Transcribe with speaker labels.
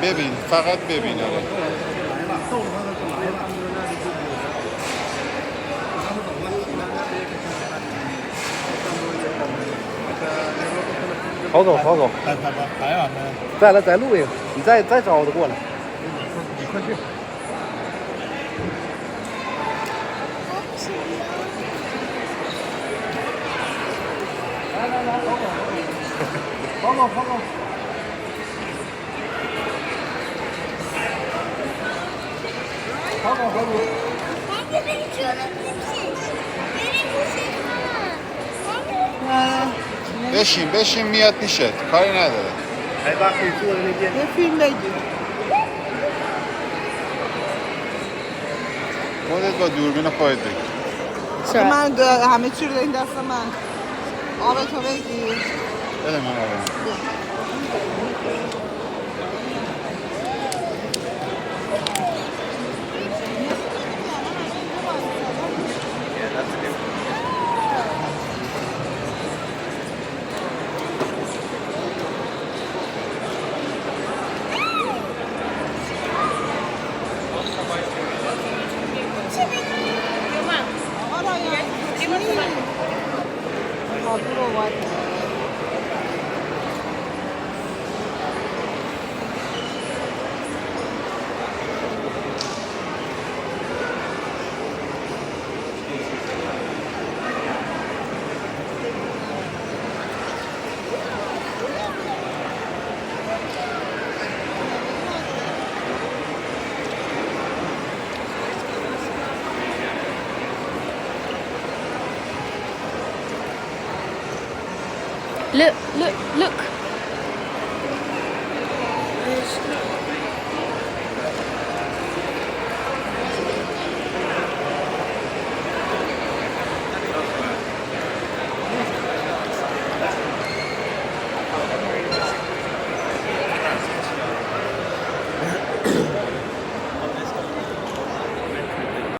Speaker 1: ببین فقط ببین آره.
Speaker 2: 跑走跑走，
Speaker 3: 还晚呢。
Speaker 2: 再来再录一个，你再找我的过来。
Speaker 3: 你快去。来，跑走。跑走。
Speaker 1: بشین میاد پیشت کاری نداره.
Speaker 2: 来把可以坐的那边。
Speaker 4: یه فیلم بگیر.
Speaker 1: خودت با دوربین خودت بگیر.
Speaker 4: من همه چی رو این دست من. آبتو بگیر.
Speaker 1: بده من آره.
Speaker 5: Look.